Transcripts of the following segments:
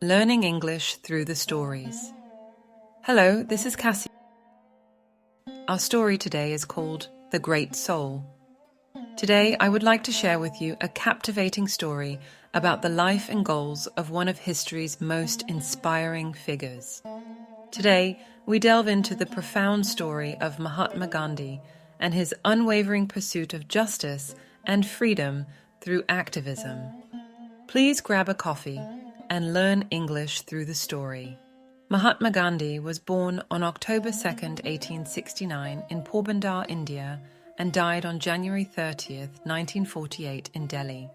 Learning English through the stories. Hello, this is Cassie. Our story today is called The Great Soul. Today, I would like to share with you a captivating story about the life and goals of one of history's most inspiring figures. Today, we delve into the profound story of Mahatma Gandhi and his unwavering pursuit of justice and freedom through activism. Please grab a coffee and learn English through the story. Mahatma Gandhi was born on October 2nd, 1869 in Porbandar, India, and died on January 30th, 1948 in Delhi.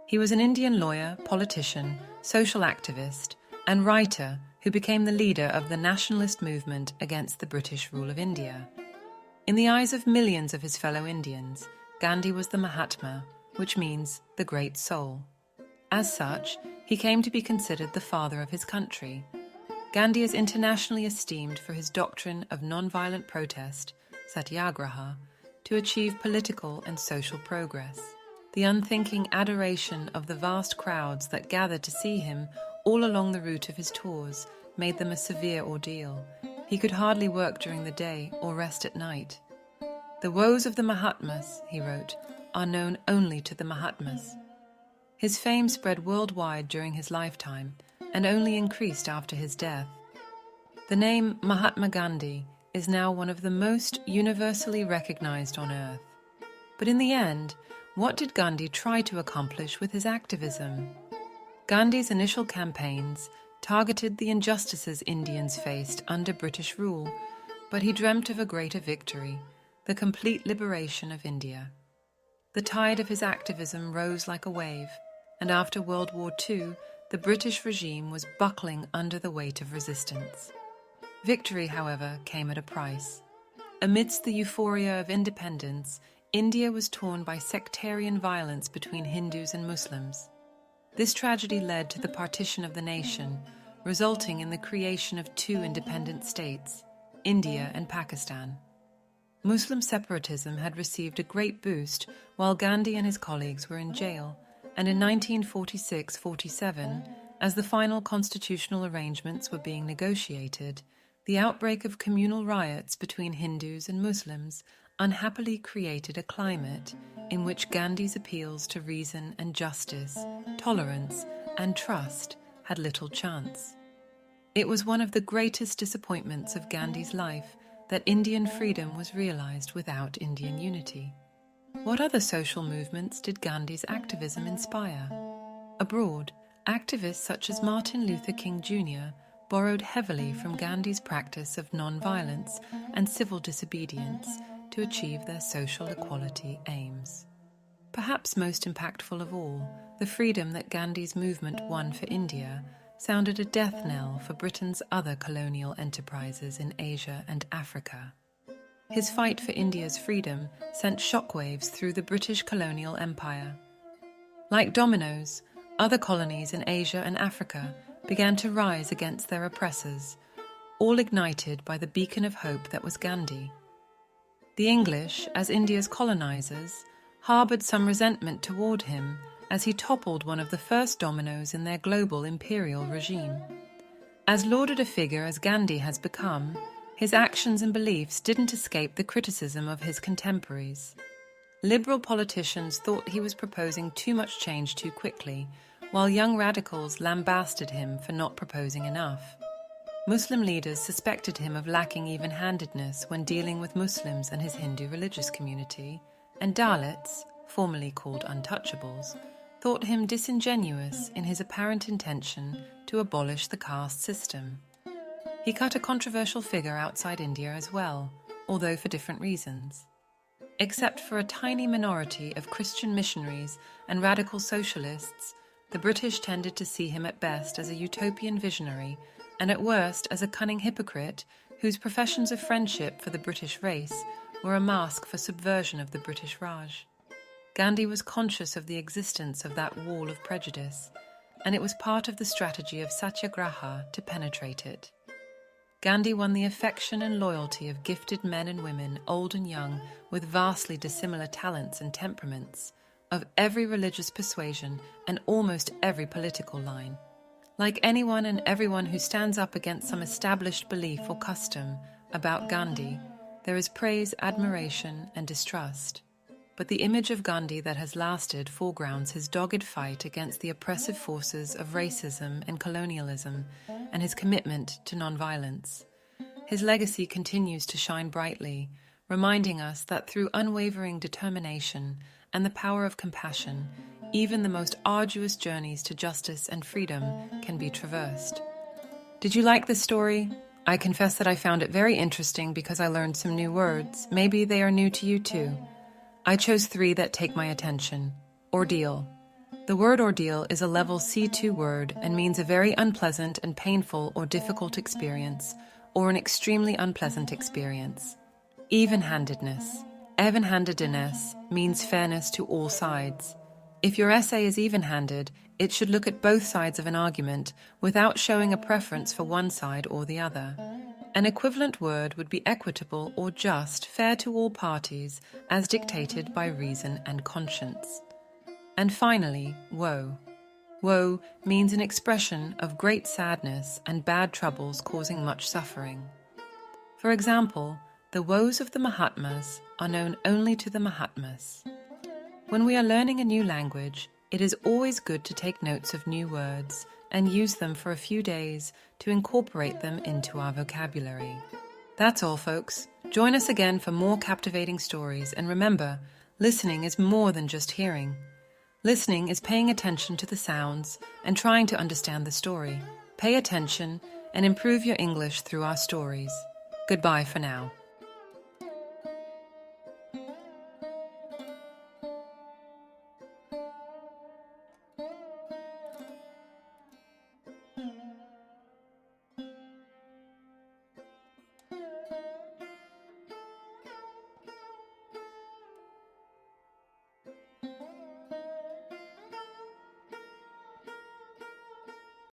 He was an Indian lawyer, politician, social activist, and writer who became the leader of the nationalist movement against the British rule of India. In the eyes of millions of his fellow Indians, Gandhi was the Mahatma, which means the great soul. As such, he came to be considered the father of his country. Gandhi is internationally esteemed for his doctrine of non-violent protest, satyagraha, to achieve political and social progress. The unthinking adoration of the vast crowds that gathered to see him all along the route of his tours made them a severe ordeal. He could hardly work during the day or rest at night. "The woes of the Mahatmas," he wrote, "are known only to the Mahatmas." His fame spread worldwide during his lifetime and only increased after his death. The name Mahatma Gandhi is now one of the most universally recognized on earth. But in the end, what did Gandhi try to accomplish with his activism? Gandhi's initial campaigns targeted the injustices Indians faced under British rule, but he dreamt of a greater victory, the complete liberation of India. The tide of his activism rose like a wave, and after World War II, the British regime was buckling under the weight of resistance. Victory, however, came at a price. Amidst the euphoria of independence, India was torn by sectarian violence between Hindus and Muslims. This tragedy led to the partition of the nation, resulting in the creation of two independent states, India and Pakistan. Muslim separatism had received a great boost while Gandhi and his colleagues were in jail, and in 1946-47, as the final constitutional arrangements were being negotiated, the outbreak of communal riots between Hindus and Muslims unhappily created a climate in which Gandhi's appeals to reason and justice, tolerance and trust had little chance. It was one of the greatest disappointments of Gandhi's life that Indian freedom was realized without Indian unity. What other social movements did Gandhi's activism inspire? Abroad, activists such as Martin Luther King Jr. borrowed heavily from Gandhi's practice of non-violence and civil disobedience to achieve their social equality aims. Perhaps most impactful of all, the freedom that Gandhi's movement won for India sounded a death knell for Britain's other colonial enterprises in Asia and Africa. His fight for India's freedom sent shockwaves through the British colonial empire. Like dominoes, other colonies in Asia and Africa began to rise against their oppressors, all ignited by the beacon of hope that was Gandhi. The English, as India's colonizers, harbored some resentment toward him as he toppled one of the first dominoes in their global imperial regime. As lauded a figure as Gandhi has become, his actions and beliefs didn't escape the criticism of his contemporaries. Liberal politicians thought he was proposing too much change too quickly, while young radicals lambasted him for not proposing enough. Muslim leaders suspected him of lacking even-handedness when dealing with Muslims and his Hindu religious community, and Dalits, formerly called untouchables, thought him disingenuous in his apparent intention to abolish the caste system. He cut a controversial figure outside India as well, although for different reasons. Except for a tiny minority of Christian missionaries and radical socialists, the British tended to see him at best as a utopian visionary and at worst as a cunning hypocrite whose professions of friendship for the British race were a mask for subversion of the British Raj. Gandhi was conscious of the existence of that wall of prejudice, and it was part of the strategy of satyagraha to penetrate it. Gandhi won the affection and loyalty of gifted men and women, old and young, with vastly dissimilar talents and temperaments, of every religious persuasion and almost every political line. Like anyone and everyone who stands up against some established belief or custom about Gandhi, there is praise, admiration, and distrust. But the image of Gandhi that has lasted foregrounds his dogged fight against the oppressive forces of racism and colonialism and his commitment to nonviolence. His legacy continues to shine brightly, reminding us that through unwavering determination and the power of compassion, even the most arduous journeys to justice and freedom can be traversed. Did you like this story? I confess that I found it very interesting because I learned some new words. Maybe they are new to you too. I chose 3 that take my attention. Ordeal. The word ordeal is a level C2 word and means a very unpleasant and painful or difficult experience, or an extremely unpleasant experience. Even-handedness. Even-handedness means fairness to all sides. If your essay is even-handed, it should look at both sides of an argument without showing a preference for one side or the other. An equivalent word would be equitable or just, fair to all parties, as dictated by reason and conscience. And finally, woe. Woe means an expression of great sadness and bad troubles causing much suffering. For example, the woes of the Mahatmas are known only to the Mahatmas. When we are learning a new language, it is always good to take notes of new words and use them for a few days to incorporate them into our vocabulary. That's all, folks. Join us again for more captivating stories, and remember, listening is more than just hearing. Listening is paying attention to the sounds and trying to understand the story. Pay attention and improve your English through our stories. Goodbye for now.